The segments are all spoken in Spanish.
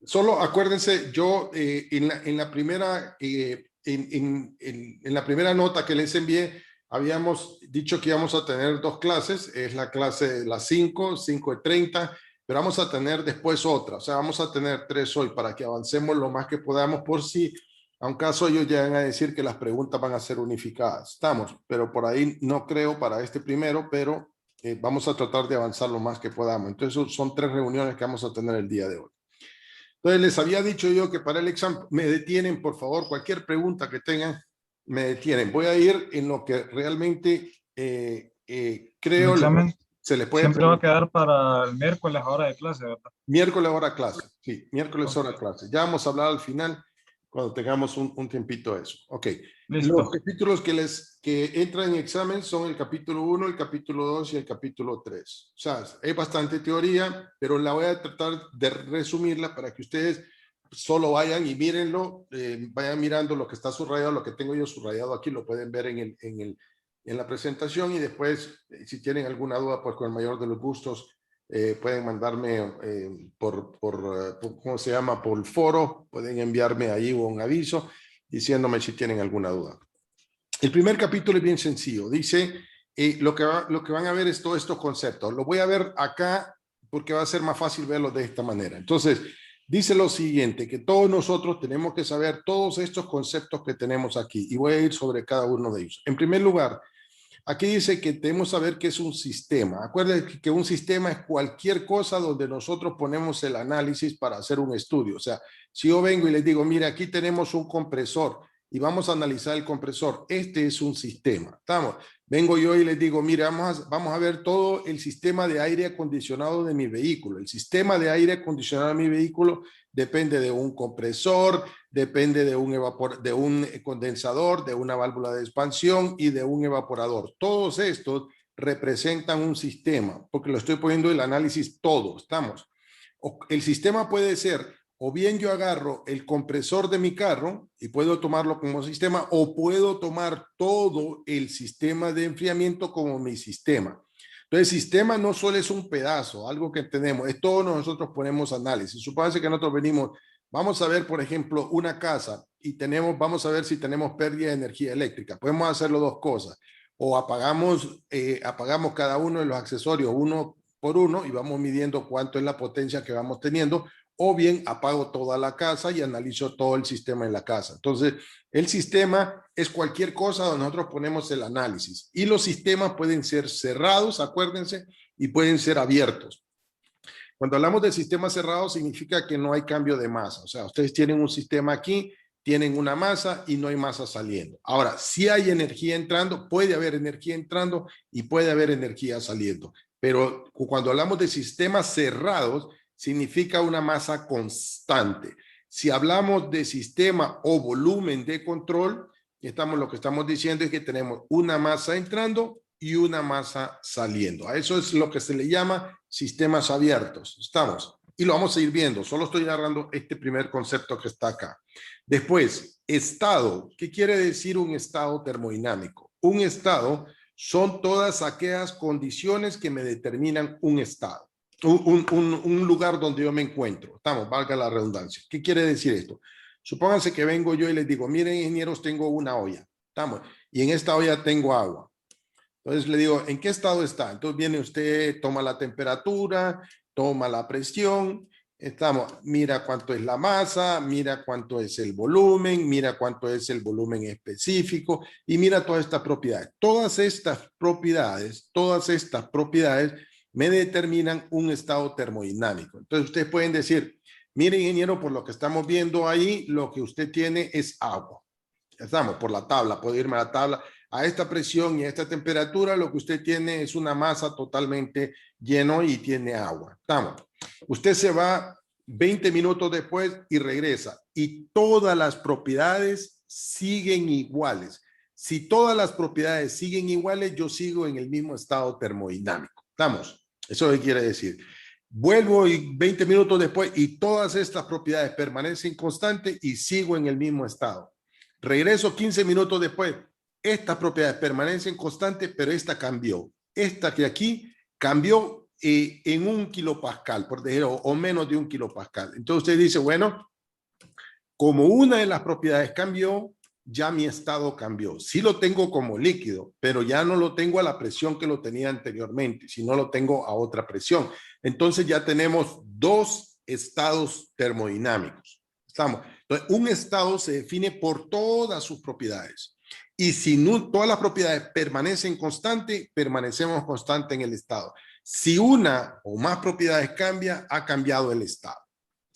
Solo acuérdense, yo en la primera, en la primera nota que les envié, habíamos dicho que íbamos a tener dos clases, es la clase de las 5, 5:30, pero vamos a tener después otra, o sea, vamos a tener 3 hoy para que avancemos lo más que podamos por si, a un caso ellos llegan a decir que las preguntas van a ser unificadas. Estamos, pero por ahí no creo para este primero, pero vamos a tratar de avanzar lo más que podamos. Entonces son 3 reuniones que vamos a tener el día de hoy. Entonces les había dicho yo que para el examen me detienen, por favor, cualquier pregunta que tengan, me detienen. Voy a ir en lo que realmente El creo examen se les puede siempre va a preguntar. quedar para el miércoles a hora de clase, ¿verdad? Miércoles hora clase, sí, miércoles Ok, hora clase. Ya vamos a hablar al final cuando tengamos un tiempito de eso. Ok, los listo. capítulos que entran en examen son el capítulo 1, el capítulo 2 y el capítulo 3. O sea, hay bastante teoría, pero la voy a tratar de resumirla para que ustedes solo vayan y mírenlo, vayan mirando lo que está subrayado, lo que tengo yo subrayado aquí, lo pueden ver en la presentación y después, si tienen alguna duda, pues con el mayor de los gustos, pueden mandarme ¿cómo se llama? Por el foro, pueden enviarme ahí un aviso diciéndome si tienen alguna duda. El primer capítulo es bien sencillo, dice, lo que van a ver es todos estos conceptos. Lo voy a ver acá porque va a ser más fácil verlo de esta manera. Entonces, dice lo siguiente, que todos nosotros tenemos que saber todos estos conceptos que tenemos aquí y voy a ir sobre cada uno de ellos. En primer lugar, aquí dice que debemos saber qué es un sistema. Acuérdense que un sistema es cualquier cosa donde nosotros ponemos el análisis para hacer un estudio. O sea, si yo vengo y les digo, mira, aquí tenemos un compresor y vamos a analizar el compresor, este es un sistema. ¿Estamos? Vengo yo y les digo, mira, vamos a ver todo el sistema de aire acondicionado de mi vehículo. El sistema de aire acondicionado de mi vehículo depende de un compresor, depende de de un condensador, de una válvula de expansión y de un evaporador. Todos estos representan un sistema, porque lo estoy poniendo en el análisis todo, ¿estamos? El sistema puede ser, o bien yo agarro el compresor de mi carro y puedo tomarlo como sistema, o puedo tomar todo el sistema de enfriamiento como mi sistema. Entonces, el sistema no solo es un pedazo, algo que tenemos, es todo nosotros ponemos análisis. Supóngase que nosotros venimos, vamos a ver, por ejemplo, una casa y vamos a ver si tenemos pérdida de energía eléctrica. Podemos hacerlo dos cosas. O apagamos cada uno de los accesorios uno por uno y vamos midiendo cuánto es la potencia que vamos teniendo, o bien apago toda la casa y analizo todo el sistema en la casa. Entonces, el sistema es cualquier cosa donde nosotros ponemos el análisis y los sistemas pueden ser cerrados, acuérdense, y pueden ser abiertos. Cuando hablamos de sistema cerrado significa que no hay cambio de masa. O sea, ustedes tienen un sistema aquí, tienen una masa y no hay masa saliendo. Ahora, si hay energía entrando, puede haber energía entrando y puede haber energía saliendo. Pero cuando hablamos de sistemas cerrados, significa una masa constante. Si hablamos de sistema o volumen de control, lo que estamos diciendo es que tenemos una masa entrando y una masa saliendo. A eso es lo que se le llama sistemas abiertos. ¿Estamos? Y lo vamos a ir viendo. Solo estoy agarrando este primer concepto que está acá. Después, estado. ¿Qué quiere decir un estado termodinámico? Un estado son todas aquellas condiciones que me determinan un estado. Un lugar donde yo me encuentro. Estamos, valga la redundancia. ¿Qué quiere decir esto? Supónganse que vengo yo y les digo, miren, ingenieros, tengo una olla. Estamos, y en esta olla tengo agua. Entonces le digo, ¿en qué estado está? Entonces viene usted, toma la temperatura, toma la presión, mira cuánto es la masa, mira cuánto es el volumen, mira cuánto es el volumen específico y mira todas estas propiedades. Todas estas propiedades me determinan un estado termodinámico. Entonces ustedes pueden decir, mire ingeniero, por lo que estamos viendo ahí, lo que usted tiene es agua. Estamos por la tabla, puedo irme a la tabla. A esta presión y a esta temperatura, lo que usted tiene es una masa totalmente lleno y tiene agua. Estamos. Usted se va 20 minutos después y regresa. Y todas las propiedades siguen iguales. Si todas las propiedades siguen iguales, yo sigo en el mismo estado termodinámico. ¿Estamos? Eso qué quiere decir. Vuelvo y 20 minutos después y todas estas propiedades permanecen constantes y sigo en el mismo estado. Regreso 15 minutos después. Estas propiedades permanecen constantes, pero esta cambió. Esta que aquí cambió en 1 kilopascal, por decirlo, o menos de 1 kilopascal. Entonces usted dice, bueno, como una de las propiedades cambió, ya mi estado cambió. Sí lo tengo como líquido, pero ya no lo tengo a la presión que lo tenía anteriormente, sino lo tengo a otra presión. Entonces ya tenemos 2 estados termodinámicos. Estamos. Entonces, un estado se define por todas sus propiedades. Y si no, todas las propiedades permanecen constantes, permanecemos constantes en el estado. Si una o más propiedades cambia, ha cambiado el estado.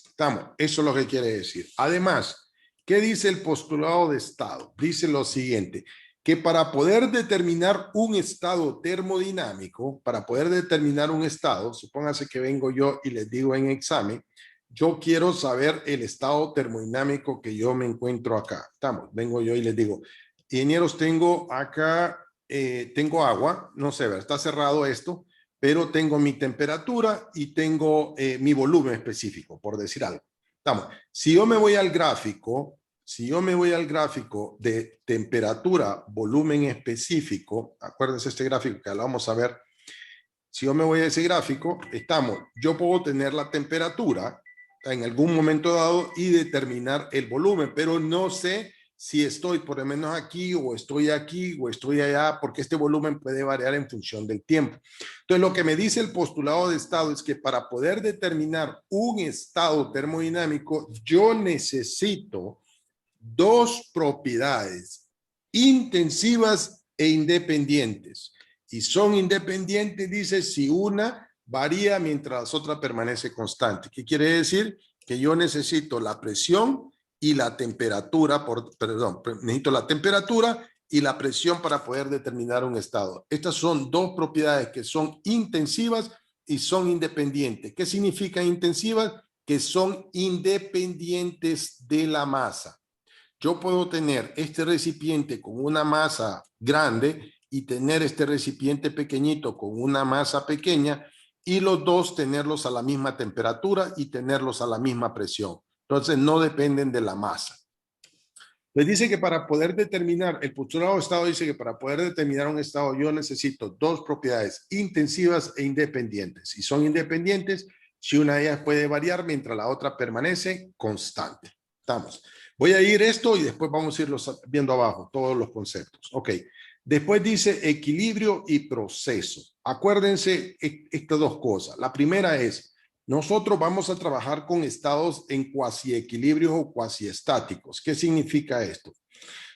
Estamos. Eso es lo que quiere decir. Además, ¿qué dice el postulado de estado? Dice lo siguiente, que para poder determinar un estado termodinámico, para poder determinar un estado, supóngase que vengo yo y les digo en examen, yo quiero saber el estado termodinámico que yo me encuentro acá. Estamos, vengo yo y les digo, ingenieros, tengo acá, tengo agua, no sé, está cerrado esto, pero tengo mi temperatura y tengo mi volumen específico, por decir algo. Estamos. Si yo me voy al gráfico, de temperatura, volumen específico, acuérdense este gráfico que lo vamos a ver. Si yo me voy a ese gráfico, yo puedo tener la temperatura en algún momento dado y determinar el volumen, pero no sé si estoy por lo menos aquí o estoy allá, porque este volumen puede variar en función del tiempo. Entonces, lo que me dice el postulado de estado es que para poder determinar un estado termodinámico, yo necesito 2 propiedades intensivas e independientes. Y son independientes, dice, si una varía mientras la otra permanece constante. ¿Qué quiere decir? Que yo necesito la presión y la temperatura, necesito la temperatura y la presión para poder determinar un estado. Estas son 2 propiedades que son intensivas y son independientes. ¿Qué significa intensivas? Que son independientes de la masa. Yo puedo tener este recipiente con una masa grande y tener este recipiente pequeñito con una masa pequeña y los dos tenerlos a la misma temperatura y tenerlos a la misma presión. Entonces no dependen de la masa. Les dice que para poder determinar, el postulado de estado dice que para poder determinar un estado yo necesito 2 propiedades intensivas e independientes. Y son independientes si una de ellas puede variar mientras la otra permanece constante. Estamos. Voy a ir esto y después vamos a irlos viendo abajo, todos los conceptos. Ok. Después dice equilibrio y proceso. Acuérdense estas 2 cosas. La primera es, nosotros vamos a trabajar con estados en cuasi equilibrios o cuasi estáticos. ¿Qué significa esto?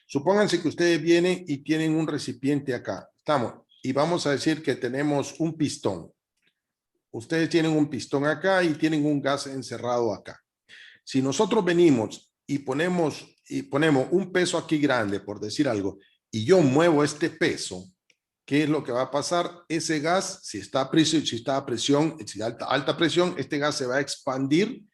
Supónganse que ustedes vienen y tienen un recipiente acá. Estamos. Y vamos a decir que tenemos un pistón. Ustedes tienen un pistón acá y tienen un gas encerrado acá. Si nosotros venimos y ponemos un peso aquí grande, por decir algo, y yo muevo este peso, ¿qué es lo que va a pasar? Ese gas, si está a presión, si alta presión, este gas se va a expandir,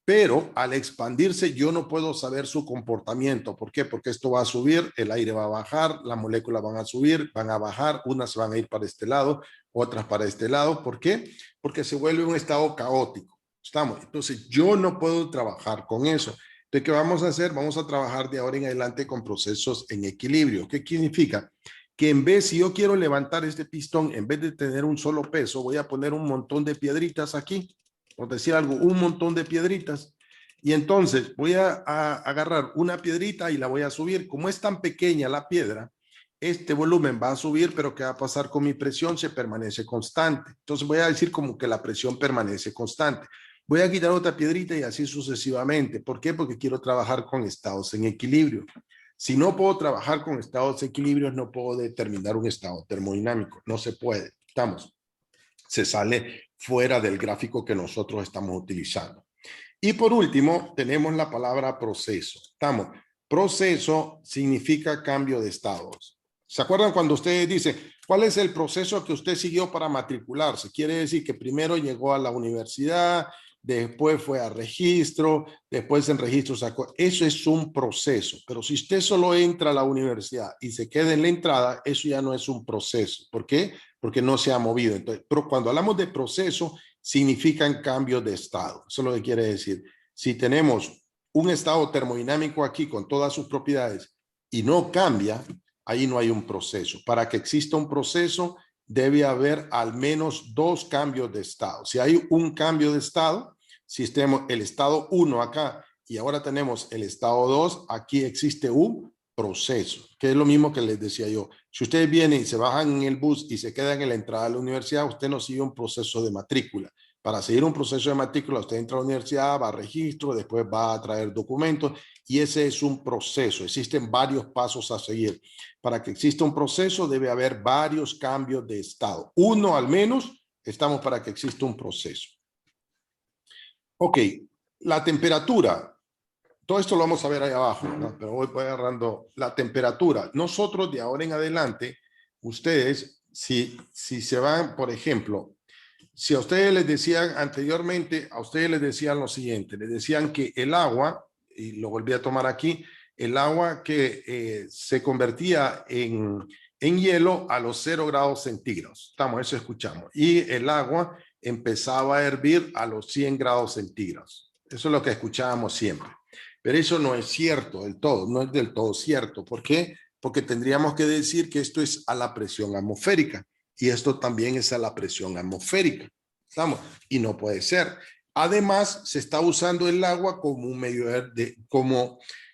pero al expandirse yo no puedo saber su comportamiento. ¿Por qué? Porque esto va a subir, el aire va a bajar, las moléculas van a subir, van a bajar, unas van a ir para este lado, otras para este lado. ¿Por qué? Porque se vuelve un estado caótico. Entonces yo no puedo trabajar con eso. Entonces, ¿qué vamos a hacer? Vamos a trabajar de ahora en adelante con procesos en equilibrio. ¿Qué significa? Que en vez, si yo quiero levantar este pistón, en vez de tener un solo peso, voy a poner un montón de piedritas aquí, por decir algo, un montón de piedritas. Y entonces voy a agarrar una piedrita y la voy a subir. Como es tan pequeña la piedra, este volumen va a subir, pero ¿qué va a pasar con mi presión? Se permanece constante. Entonces voy a decir como que la presión permanece constante. Voy a quitar otra piedrita y así sucesivamente. ¿Por qué? Porque quiero trabajar con estados en equilibrio. Si no puedo trabajar con estados de equilibrio, no puedo determinar un estado termodinámico. No se puede. Se sale fuera del gráfico que nosotros estamos utilizando. Y por último, tenemos la palabra proceso. Proceso significa cambio de estados. ¿Se acuerdan cuando ustedes dicen, cuál es el proceso que usted siguió para matricularse? Quiere decir que primero llegó a la universidad, después fue a registro, después en registro sacó. Eso es un proceso. Pero si usted solo entra a la universidad y se queda en la entrada, eso ya no es un proceso. ¿Por qué? Porque no se ha movido. Entonces, pero cuando hablamos de proceso, significan cambios de estado. Eso es lo que quiere decir. Si tenemos un estado termodinámico aquí con todas sus propiedades y no cambia, ahí no hay un proceso. Para que exista un proceso, debe haber al menos 2 cambios de estado. Si hay un cambio de estado, si tenemos el estado 1 acá y ahora tenemos el estado 2, aquí existe un proceso, que es lo mismo que les decía yo. Si ustedes vienen y se bajan en el bus y se quedan en la entrada de la universidad, usted no sigue un proceso de matrícula. Para seguir un proceso de matrícula, usted entra a la universidad, va a registro, después va a traer documentos y ese es un proceso. Existen varios pasos a seguir. Para que exista un proceso debe haber varios cambios de estado. Uno al menos, estamos para que exista un proceso. Ok, la temperatura. Todo esto lo vamos a ver ahí abajo, ¿no? Pero voy agarrando la temperatura. Nosotros de ahora en adelante, ustedes, si se van, por ejemplo, si a ustedes les decían anteriormente, a ustedes les decían lo siguiente, les decían que el agua, y lo volví a tomar aquí, el agua que se convertía en hielo a los 0 grados centígrados. Estamos, eso escuchamos. Y el agua empezaba a hervir a los 100 grados centígrados. Eso es lo que escuchábamos siempre. Pero eso no es cierto del todo, no es del todo cierto. ¿Por qué? Porque tendríamos que decir que esto es a la presión atmosférica y esto también es a la presión atmosférica. ¿Estamos? Y no puede ser. Además, se está usando el agua como un medio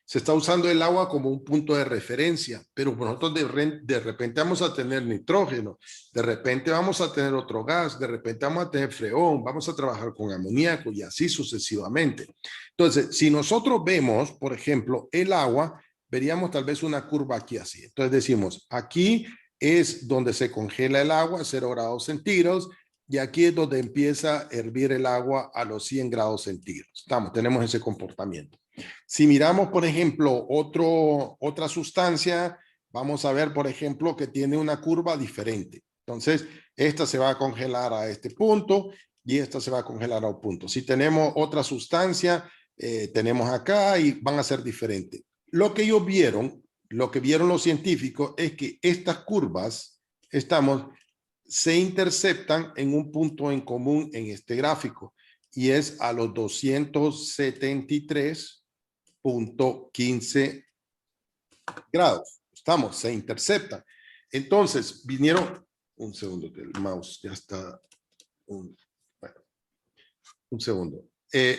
se está usando el agua como un punto de referencia, pero nosotros de repente vamos a tener nitrógeno, de repente vamos a tener otro gas, de repente vamos a tener freón, vamos a trabajar con amoníaco y así sucesivamente. Entonces, si nosotros vemos, por ejemplo, el agua, veríamos tal vez una curva aquí así. Entonces decimos, aquí es donde se congela el agua, 0 grados centígrados, y aquí es donde empieza a hervir el agua a los 100 grados centígrados. Tenemos ese comportamiento. Si miramos, por ejemplo, otra sustancia, vamos a ver, por ejemplo, que tiene una curva diferente. Entonces, esta se va a congelar a este punto y esta se va a congelar a un punto. Si tenemos otra sustancia, tenemos acá y van a ser diferentes. Lo que vieron los científicos es que estas curvas, se interceptan en un punto en común en este gráfico y es a los 273.15 grados. Se interceptan. Entonces vinieron, un segundo que el mouse ya está, un segundo,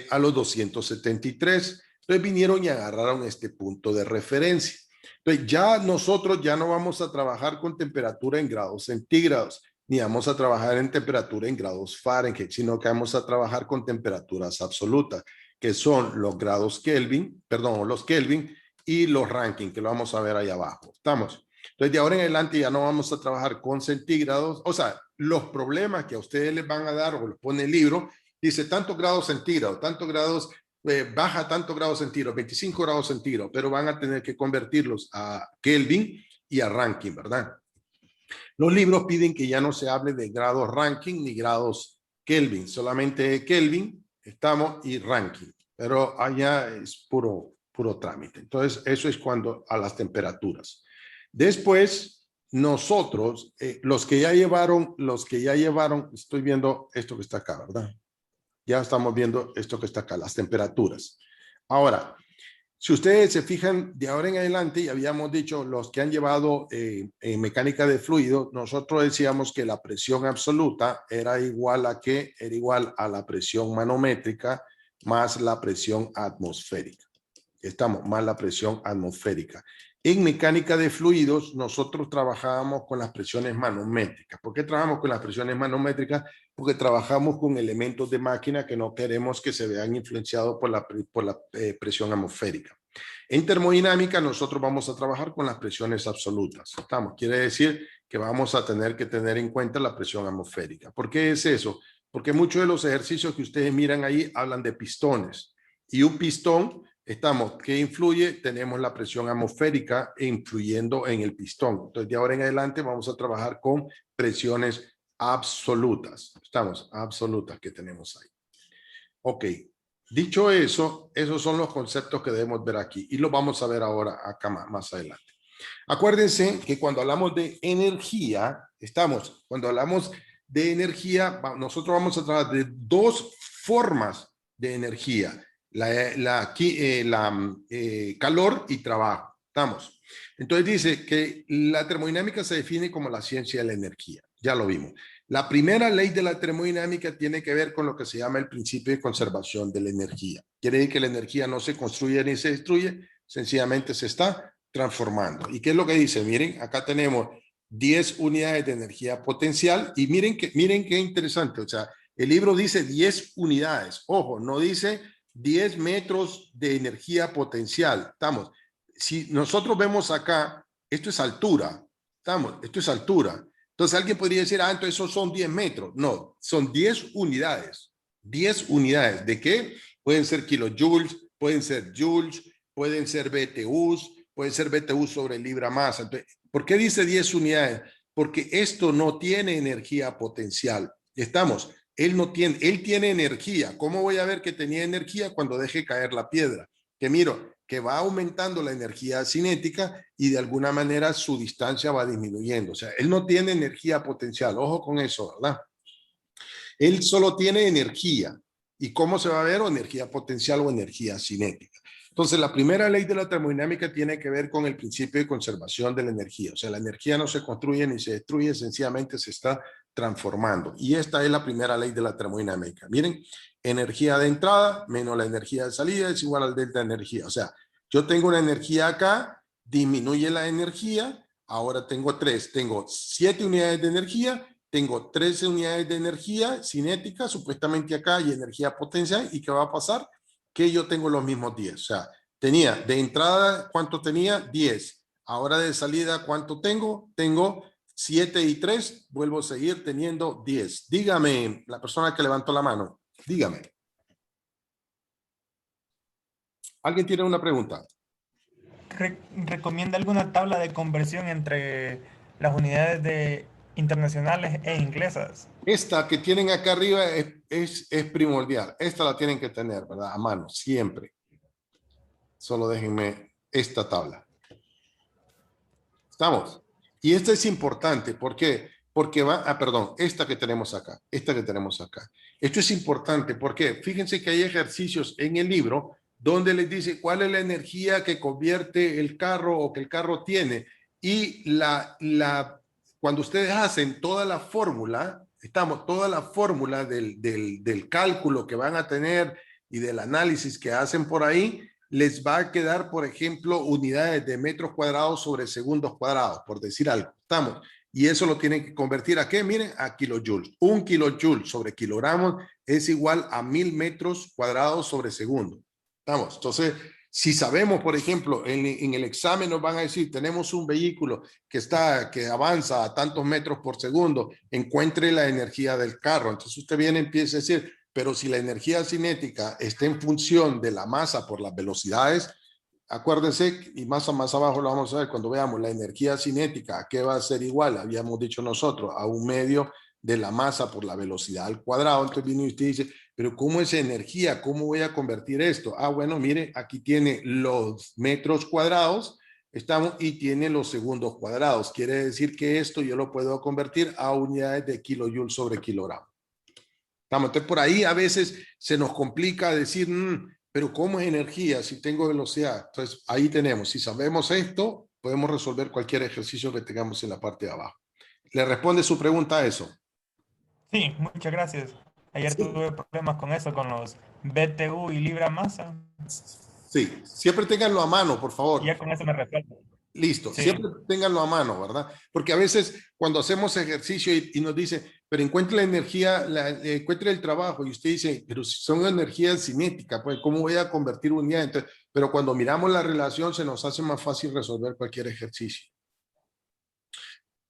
a los 273. Entonces vinieron y agarraron este punto de referencia. Entonces ya nosotros ya no vamos a trabajar con temperatura en grados centígrados, ni vamos a trabajar en temperatura en grados Fahrenheit, sino que vamos a trabajar con temperaturas absolutas, que son los grados Kelvin, perdón, los Kelvin y los Rankine, que lo vamos a ver ahí abajo. ¿Estamos? Entonces, de ahora en adelante ya no vamos a trabajar con centígrados. O sea, los problemas que a ustedes les van a dar o les pone el libro, dice tantos grados centígrados, tantos grados, baja tantos grados centígrados, 25 grados centígrados, pero van a tener que convertirlos a Kelvin y a Rankine, ¿verdad? Los libros piden que ya no se hable de grados Rankine ni grados Kelvin, solamente Kelvin, y Rankine, pero allá es puro trámite. Entonces, eso es cuando a las temperaturas. Después, nosotros, los que ya llevaron, estoy viendo esto que está acá, ¿verdad? Ya estamos viendo esto que está acá, las temperaturas. Ahora, si ustedes se fijan, de ahora en adelante, ya habíamos dicho, los que han llevado en mecánica de fluido, nosotros decíamos que la presión absoluta era igual a ¿qué? Era igual a la presión manométrica más la presión atmosférica. Más la presión atmosférica. En mecánica de fluidos, nosotros trabajábamos con las presiones manométricas. ¿Por qué trabajamos con las presiones manométricas? Porque trabajamos con elementos de máquina que no queremos que se vean influenciados por la presión atmosférica. En termodinámica, nosotros vamos a trabajar con las presiones absolutas. Quiere decir que vamos a tener que tener en cuenta la presión atmosférica. ¿Por qué es eso? Porque muchos de los ejercicios que ustedes miran ahí hablan de pistones. Y un pistón, ¿qué influye? Tenemos la presión atmosférica influyendo en el pistón. Entonces, de ahora en adelante vamos a trabajar con presiones absolutas. Absolutas que tenemos ahí. Ok. Dicho eso, esos son los conceptos que debemos ver aquí y los vamos a ver ahora acá más adelante. Acuérdense que cuando hablamos de energía, cuando hablamos de energía, nosotros vamos a trabajar de 2 formas de energía. Calor y trabajo. Entonces dice que la termodinámica se define como la ciencia de la energía. ya lo vimos. La primera ley de la termodinámica tiene que ver con lo que se llama el principio de conservación de la energía. Quiere decir que la energía no se construye ni se destruye, sencillamente se está transformando. ¿Y qué es lo que dice? Miren, acá tenemos 10 unidades de energía potencial y miren qué interesante. O sea, el libro dice 10 unidades. Ojo, no dice 10 metros de energía potencial. Estamos. Si nosotros vemos acá, esto es altura. Estamos, esto es altura. Entonces alguien podría decir, entonces esos son 10 metros. No, son 10 unidades. 10 unidades. ¿De qué? Pueden ser kilojoules, pueden ser joules, pueden ser BTUs, pueden ser BTUs sobre libra masa. Entonces, ¿por qué dice 10 unidades? Porque esto no tiene energía potencial. Estamos, él tiene energía. ¿Cómo voy a ver que tenía energía cuando deje caer la piedra? Que miro, que va aumentando la energía cinética y de alguna manera su distancia va disminuyendo. O sea, él no tiene energía potencial. Ojo con eso, ¿verdad? Él solo tiene energía. ¿Y cómo se va a ver? O energía potencial o energía cinética. Entonces, la primera ley de la termodinámica tiene que ver con el principio de conservación de la energía. O sea, la energía no se construye ni se destruye, sencillamente se está transformando. Y esta es la primera ley de la termodinámica. Miren, energía de entrada menos la energía de salida es igual al delta de energía. O sea, yo tengo una energía acá, disminuye la energía, ahora tengo 3, tengo 7 unidades de energía, tengo 13 unidades de energía cinética, supuestamente acá hay energía potencial, ¿y qué va a pasar? Que yo tengo los mismos 10, o sea, tenía de entrada, ¿cuánto tenía? 10, ahora de salida, ¿cuánto tengo? Tengo 7 y 3, vuelvo a seguir teniendo 10. Dígame, la persona que levantó la mano, dígame. ¿Alguien tiene una pregunta? ¿Recomienda alguna tabla de conversión entre las unidades de internacionales e inglesas? Esta que tienen acá arriba es primordial. Esta la tienen que tener, ¿verdad? A mano, siempre. Solo déjenme esta tabla. ¿Estamos? Y esta es importante. ¿Por qué? Porque perdón, esta que tenemos acá. Esta que tenemos acá. Esto es importante. ¿Por qué? Fíjense que hay ejercicios en el libro donde les dice cuál es la energía que convierte el carro o que el carro tiene. Y cuando ustedes hacen toda la fórmula, toda la fórmula del cálculo que van a tener y del análisis que hacen por ahí, les va a quedar, por ejemplo, unidades de metros cuadrados sobre segundos cuadrados, por decir algo. Y eso lo tienen que convertir ¿a qué? Miren, a kilojoules. Un kilojoule sobre kilogramos es igual a 1000 metros cuadrados sobre segundo. Entonces, si sabemos, por ejemplo, en el examen nos van a decir, tenemos un vehículo que avanza a tantos metros por segundo, encuentre la energía del carro. Entonces usted viene y empieza a decir, pero si la energía cinética está en función de la masa por las velocidades, acuérdense, y más abajo lo vamos a ver cuando veamos la energía cinética, ¿a qué va a ser igual? Habíamos dicho nosotros, a un medio de la masa por la velocidad al cuadrado. Entonces viene usted y dice, pero ¿cómo es energía? ¿Cómo voy a convertir esto? Bueno, mire, aquí tiene los metros cuadrados, y tiene los segundos cuadrados. Quiere decir que esto yo lo puedo convertir a unidades de kilojoule sobre kilogramo. Entonces por ahí a veces se nos complica decir, pero ¿cómo es energía si tengo velocidad? Entonces ahí tenemos, si sabemos esto, podemos resolver cualquier ejercicio que tengamos en la parte de abajo. ¿Le responde su pregunta a eso? Sí, muchas gracias. Ayer tuve problemas con eso, con los BTU y libra masa. Sí, siempre ténganlo a mano, por favor. Y ya con eso me resuelvo. Listo, Sí. siempre ténganlo a mano, ¿verdad? Porque a veces cuando hacemos ejercicio y nos dice, pero encuentre la energía, encuentre el trabajo, y usted dice, pero si son energías cinéticas, pues ¿cómo voy a convertir unidad? Entonces, pero cuando miramos la relación se nos hace más fácil resolver cualquier ejercicio.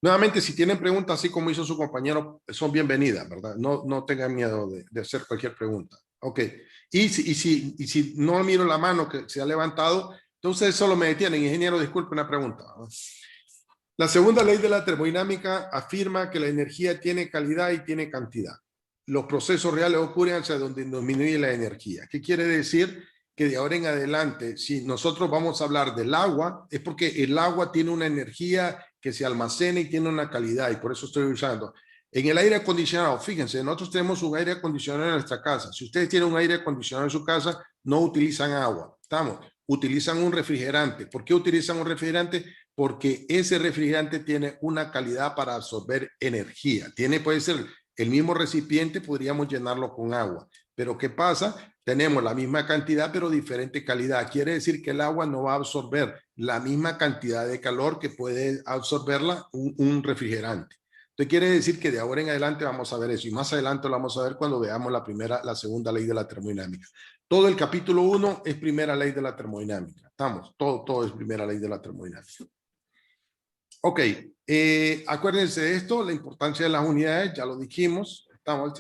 Nuevamente, si tienen preguntas, así como hizo su compañero, son bienvenidas, ¿verdad? No tengan miedo de hacer cualquier pregunta. Ok, y si no miro la mano que se ha levantado, entonces solo me detienen. Ingeniero, disculpe una pregunta. La segunda ley de la termodinámica afirma que la energía tiene calidad y tiene cantidad. Los procesos reales ocurren hacia donde disminuye la energía. ¿Qué quiere decir? Que de ahora en adelante, si nosotros vamos a hablar del agua, es porque el agua tiene una energía que se almacena y tiene una calidad, y por eso estoy usando. En el aire acondicionado, fíjense, nosotros tenemos un aire acondicionado en nuestra casa. Si ustedes tienen un aire acondicionado en su casa, no utilizan agua, utilizan un refrigerante. ¿Por qué utilizan un refrigerante? porque ese refrigerante tiene una calidad para absorber energía. Puede ser el mismo recipiente, podríamos llenarlo con agua. Pero ¿qué pasa? Tenemos la misma cantidad, pero diferente calidad. Quiere decir que el agua no va a absorber la misma cantidad de calor que puede absorberla un refrigerante. Entonces quiere decir que de ahora en adelante vamos a ver eso. Y más adelante lo vamos a ver cuando veamos la segunda ley de la termodinámica. Todo el capítulo 1 es primera ley de la termodinámica. Estamos, todo es primera ley de la termodinámica. Ok, acuérdense de esto, la importancia de las unidades, ya lo dijimos.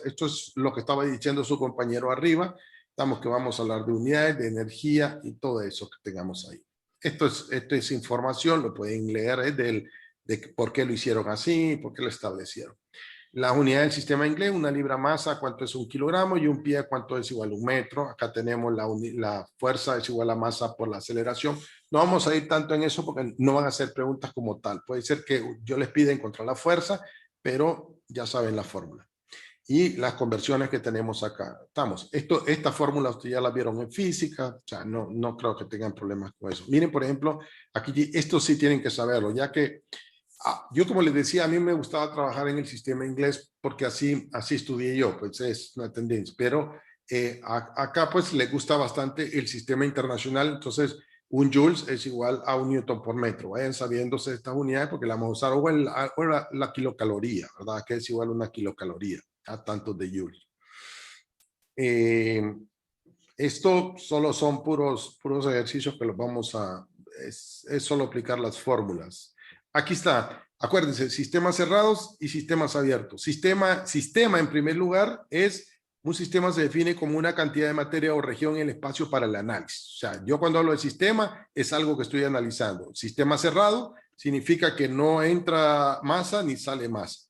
Esto es lo que estaba diciendo su compañero arriba. Que vamos a hablar de unidades, de energía y todo eso que tengamos ahí. Esto es información, lo pueden leer de por qué lo hicieron así, por qué lo establecieron. Las unidades del sistema inglés, una libra masa, cuánto es un kilogramo, y un pie, cuánto es igual a un metro. Acá tenemos la fuerza es igual a masa por la aceleración. No vamos a ir tanto en eso porque no van a ser preguntas como tal. Puede ser que yo les pida encontrar la fuerza, pero ya saben la fórmula. Y las conversiones que tenemos acá. Esta fórmula ustedes ya la vieron en física, o sea, no creo que tengan problemas con eso. Miren, por ejemplo, aquí esto sí tienen que saberlo, ya que yo, como les decía, a mí me gustaba trabajar en el sistema inglés porque así estudié yo, pues es una tendencia, pero acá pues le gusta bastante el sistema internacional, entonces un joules es igual a un newton por metro. Vayan sabiéndose estas unidades porque la vamos a usar, o la kilocaloría, ¿verdad? Que es igual a una kilocaloría, a tantos de joules. Esto solo son puros ejercicios que los vamos a... Es solo aplicar las fórmulas. Aquí está. Acuérdense, sistemas cerrados y sistemas abiertos. Sistema en primer lugar es... Un sistema se define como una cantidad de materia o región en el espacio para el análisis. O sea, yo cuando hablo de sistema es algo que estoy analizando. Sistema cerrado significa que no entra masa ni sale masa.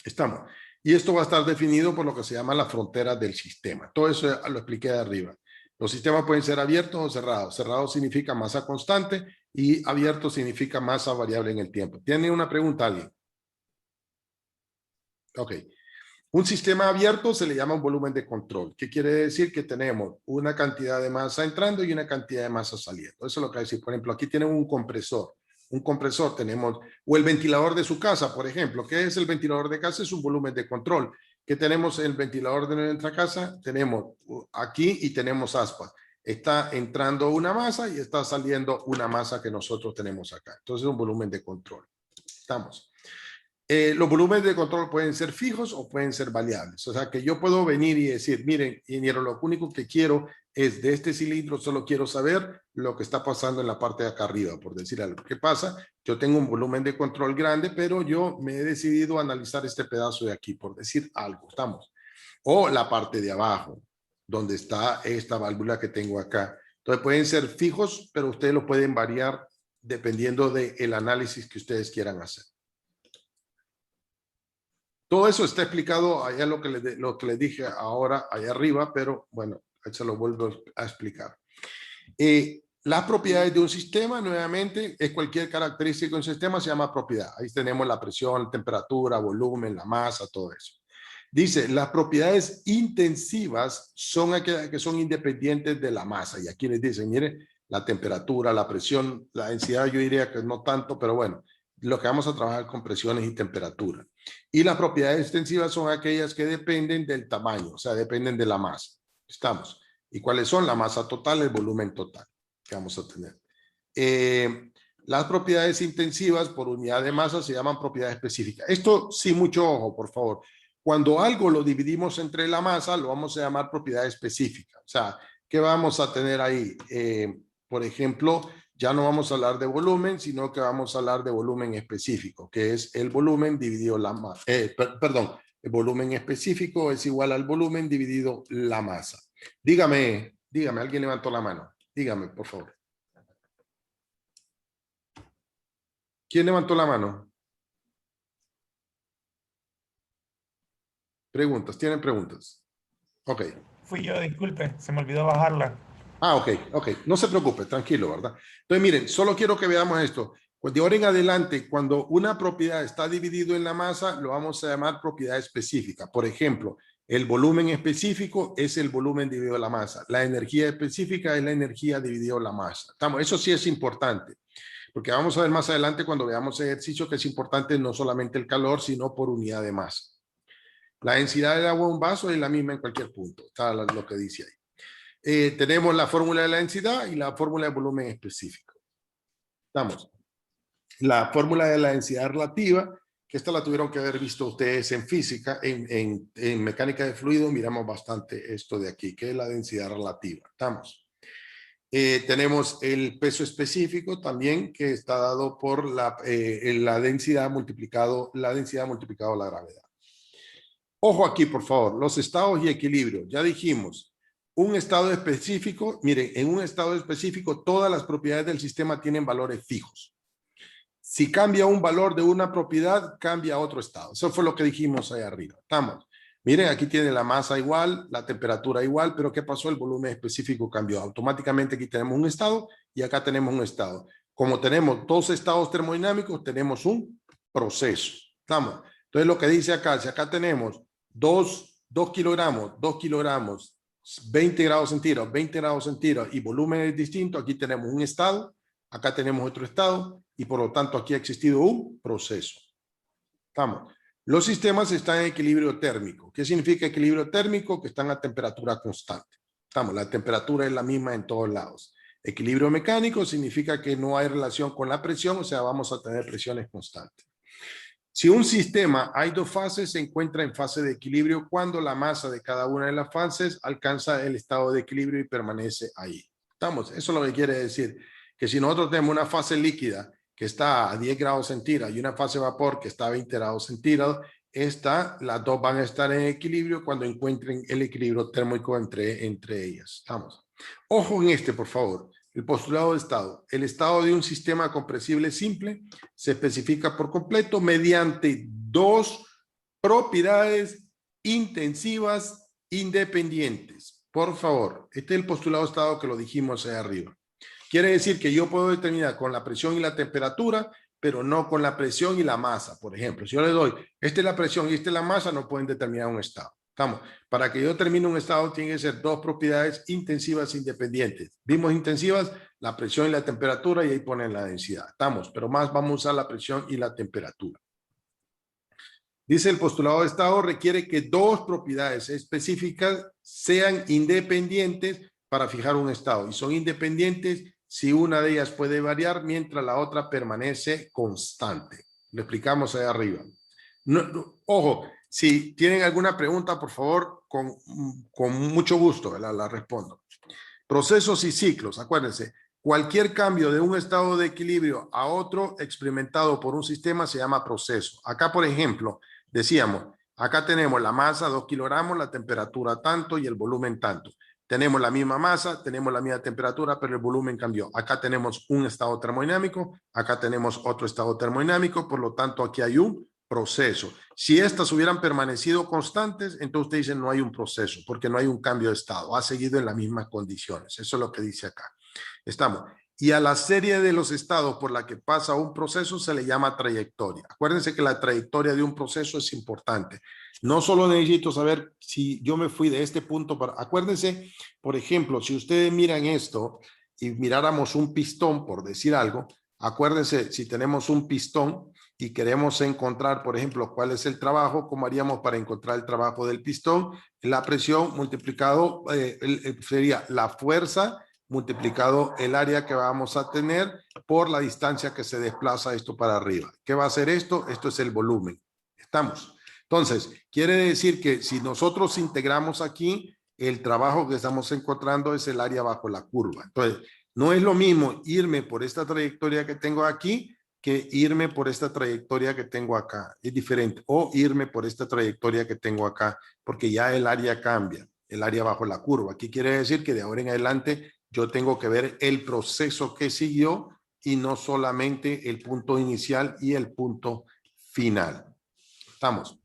Estamos. Y esto va a estar definido por lo que se llama la frontera del sistema. Todo eso lo expliqué de arriba. Los sistemas pueden ser abiertos o cerrados. Cerrado significa masa constante y abierto significa masa variable en el tiempo. ¿Tiene una pregunta alguien? Ok. Un sistema abierto se le llama un volumen de control. ¿Qué quiere decir? Que tenemos una cantidad de masa entrando y una cantidad de masa saliendo. Eso es lo que decir. Por ejemplo, aquí tienen un compresor. Un compresor tenemos, o el ventilador de su casa, por ejemplo. ¿Qué es el ventilador de casa? Es un volumen de control. ¿Qué tenemos en el ventilador de nuestra casa? Tenemos aquí y tenemos aspas. Está entrando una masa y está saliendo una masa que nosotros tenemos acá. Entonces es un volumen de control. Estamos. Los volúmenes de control pueden ser fijos o pueden ser variables. O sea que yo puedo venir y decir, miren, ingeniero, lo único que quiero es de este cilindro, solo quiero saber lo que está pasando en la parte de acá arriba, por decir algo. ¿Qué pasa? Yo tengo un volumen de control grande, pero yo me he decidido analizar este pedazo de aquí, por decir algo. ¿Estamos? O la parte de abajo, donde está esta válvula que tengo acá. Entonces pueden ser fijos, pero ustedes lo pueden variar dependiendo del análisis que ustedes quieran hacer. Todo eso está explicado allá lo que les dije ahora, allá arriba, pero bueno, se lo vuelvo a explicar. Las propiedades de un sistema, nuevamente, es cualquier característica de un sistema, se llama propiedad. Ahí tenemos la presión, la temperatura, volumen, la masa, todo eso. Dice, las propiedades intensivas son aquellas que son independientes de la masa. Y aquí les dicen, mire, la temperatura, la presión, la densidad, yo diría que no tanto, pero bueno, lo que vamos a trabajar con presiones y temperatura. Y las propiedades extensivas son aquellas que dependen del tamaño, o sea, dependen de la masa. Estamos. ¿Y cuáles son? La masa total, el volumen total que vamos a tener. Las propiedades intensivas por unidad de masa se llaman propiedades específicas. Esto sí, mucho ojo, por favor. Cuando algo lo dividimos entre la masa, lo vamos a llamar propiedad específica. O sea, ¿qué vamos a tener ahí? Por ejemplo, ya no vamos a hablar de volumen, sino que vamos a hablar de volumen específico, que es el volumen dividido la masa. Perdón, el volumen específico es igual al volumen dividido la masa. Dígame, alguien levantó la mano. Dígame, por favor. ¿Quién levantó la mano? Preguntas, ¿tienen preguntas? Ok. Fui yo, disculpe, se me olvidó bajarla. Ah, ok. No se preocupe, tranquilo, ¿verdad? Entonces, miren, solo quiero que veamos esto. Pues de ahora en adelante, cuando una propiedad está dividido en la masa, lo vamos a llamar propiedad específica. Por ejemplo, el volumen específico es el volumen dividido la masa. La energía específica es la energía dividido la masa. Eso sí es importante. porque vamos a ver más adelante cuando veamos ejercicio que es importante no solamente el calor, sino por unidad de masa. La densidad del agua en un vaso es la misma en cualquier punto, está lo que dice ahí. Tenemos la fórmula de la densidad y la fórmula de volumen específico. Estamos. La fórmula de la densidad relativa, que esta la tuvieron que haber visto ustedes en física, en mecánica de fluido, miramos bastante esto de aquí, que es la densidad relativa. Estamos. Tenemos el peso específico también, que está dado por la densidad multiplicado la gravedad. Ojo aquí, por favor, los estados y equilibrio. Ya dijimos, un estado específico, miren, en un estado específico todas las propiedades del sistema tienen valores fijos. Si cambia un valor de una propiedad, cambia otro estado. Eso fue lo que dijimos ahí arriba. Estamos. Miren, aquí tiene la masa igual, la temperatura igual, pero ¿qué pasó? El volumen específico cambió. Automáticamente aquí tenemos un estado y acá tenemos un estado. Como tenemos dos estados termodinámicos, tenemos un proceso. ¿Estamos? Entonces lo que dice acá, si acá tenemos 2 kilogramos, 20 grados centígrados y volumen es distinto, aquí tenemos un estado, acá tenemos otro estado y por lo tanto aquí ha existido un proceso. ¿Estamos? Los sistemas están en equilibrio térmico. ¿Qué significa equilibrio térmico? Que están a temperatura constante. Estamos, la temperatura es la misma en todos lados. Equilibrio mecánico significa que no hay relación con la presión, o sea, vamos a tener presiones constantes. Si un sistema hay dos fases, se encuentra en fase de equilibrio cuando la masa de cada una de las fases alcanza el estado de equilibrio y permanece ahí. ¿Estamos? Eso es lo que quiere decir, que si nosotros tenemos una fase líquida que está a 10 grados centígrados y una fase vapor que está a 20 grados centígrados, las dos van a estar en equilibrio cuando encuentren el equilibrio térmico entre ellas. ¿Estamos? Ojo en este, por favor. El postulado de estado. El estado de un sistema compresible simple se especifica por completo mediante dos propiedades intensivas independientes. Por favor, este es el postulado de estado que lo dijimos ahí arriba. Quiere decir que yo puedo determinar con la presión y la temperatura, pero no con la presión y la masa. Por ejemplo, si yo le doy, esta es la presión y esta es la masa, no pueden determinar un estado. Estamos. Para que yo termine un estado, tiene que ser dos propiedades intensivas independientes. Vimos intensivas, la presión y la temperatura, y ahí ponen la densidad. Estamos, pero más vamos a usar la presión y la temperatura. Dice el postulado de estado requiere que dos propiedades específicas sean independientes para fijar un estado. Y son independientes si una de ellas puede variar mientras la otra permanece constante. Lo explicamos ahí arriba. Ojo. Si tienen alguna pregunta, por favor, con mucho gusto la respondo. Procesos y ciclos, acuérdense, cualquier cambio de un estado de equilibrio a otro experimentado por un sistema se llama proceso. Acá, por ejemplo, decíamos, acá tenemos la masa, 2 kilogramos, la temperatura tanto y el volumen tanto. Tenemos la misma masa, tenemos la misma temperatura, pero el volumen cambió. Acá tenemos un estado termodinámico, acá tenemos otro estado termodinámico, por lo tanto, aquí hay un proceso. Si estas hubieran permanecido constantes, entonces usted dice no hay un proceso, porque no hay un cambio de estado, ha seguido en las mismas condiciones. Eso es lo que dice acá. Estamos. Y a la serie de los estados por la que pasa un proceso se le llama trayectoria. Acuérdense que la trayectoria de un proceso es importante. No solo necesito saber si yo me fui de este punto para... Acuérdense, por ejemplo, si ustedes miran esto y miráramos un pistón, por decir algo, acuérdense, si tenemos un pistón y queremos encontrar, por ejemplo, cuál es el trabajo, ¿cómo haríamos para encontrar el trabajo del pistón? La presión multiplicado sería la fuerza multiplicado el área que vamos a tener por la distancia que se desplaza esto para arriba. ¿Qué va a hacer esto? Esto es el volumen. ¿Estamos? Entonces, quiere decir que si nosotros integramos aquí, el trabajo que estamos encontrando es el área bajo la curva. Entonces, no es lo mismo irme por esta trayectoria que tengo aquí que irme por esta trayectoria que tengo acá. Es diferente. O irme por esta trayectoria que tengo acá, porque ya el área cambia, el área bajo la curva. Aquí quiere decir que de ahora en adelante yo tengo que ver el proceso que siguió y no solamente el punto inicial y el punto final. Estamos.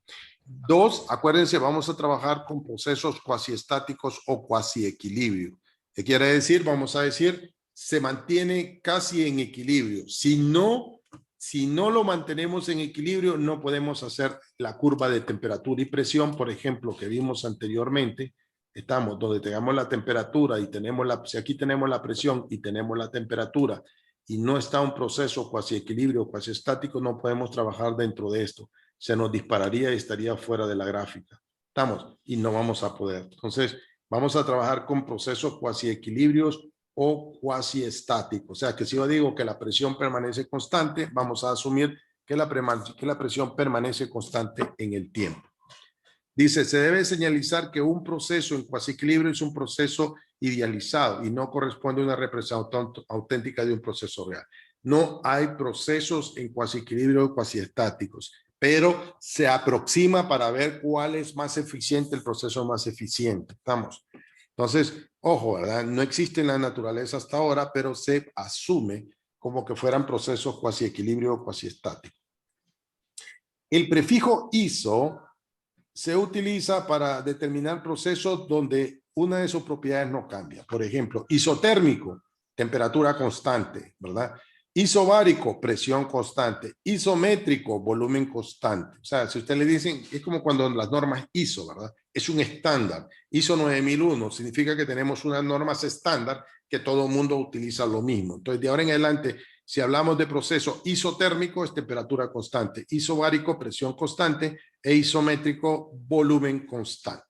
Dos, acuérdense, vamos a trabajar con procesos cuasiestáticos o cuasiequilibrio. ¿Qué quiere decir? Vamos a decir, se mantiene casi en equilibrio. Si no lo mantenemos en equilibrio, no podemos hacer la curva de temperatura y presión, por ejemplo, que vimos anteriormente. Estamos donde tengamos la temperatura y tenemos si aquí tenemos la presión y tenemos la temperatura y no está un proceso cuasi equilibrio o cuasi estático, no podemos trabajar dentro de esto. Se nos dispararía y estaría fuera de la gráfica. ¿Estamos? Y no vamos a poder. Entonces, vamos a trabajar con procesos cuasi equilibrios o cuasi estáticos. O sea, que si yo digo que la presión permanece constante, vamos a asumir que la presión permanece constante en el tiempo. Dice, se debe señalizar que un proceso en cuasi equilibrio es un proceso idealizado y no corresponde a una representación auténtica de un proceso real. No hay procesos en cuasi equilibrio o cuasi estáticos, pero se aproxima para ver cuál es más eficiente, el proceso más eficiente. ¿Estamos? Entonces, ojo, ¿verdad? No existe en la naturaleza hasta ahora, pero se asume como que fueran procesos cuasi equilibrio o cuasi estáticos. El prefijo iso se utiliza para determinar procesos donde una de sus propiedades no cambia. Por ejemplo, isotérmico, temperatura constante, ¿verdad? Isobárico, presión constante. Isométrico, volumen constante. O sea, si usted le dicen, es como cuando las normas ISO, ¿verdad? Es un estándar. ISO 9001 significa que tenemos unas normas estándar que todo el mundo utiliza lo mismo. Entonces, de ahora en adelante, si hablamos de proceso isotérmico, es temperatura constante. Isobárico, presión constante. E isométrico, volumen constante.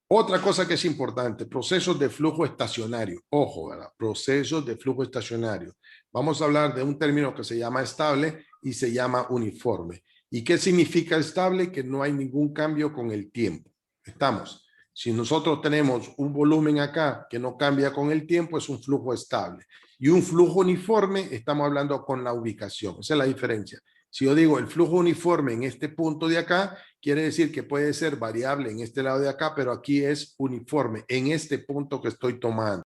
Otra cosa que es importante, procesos de flujo estacionario. Ojo, ¿verdad? Procesos de flujo estacionario. Vamos a hablar de un término que se llama estable y se llama uniforme. ¿Y qué significa estable? Que no hay ningún cambio con el tiempo. ¿Estamos? Si nosotros tenemos un volumen acá que no cambia con el tiempo, es un flujo estable. Y un flujo uniforme, estamos hablando con la ubicación. Esa es la diferencia. Si yo digo el flujo uniforme en este punto de acá, quiere decir que puede ser variable en este lado de acá, pero aquí es uniforme en este punto que estoy tomando.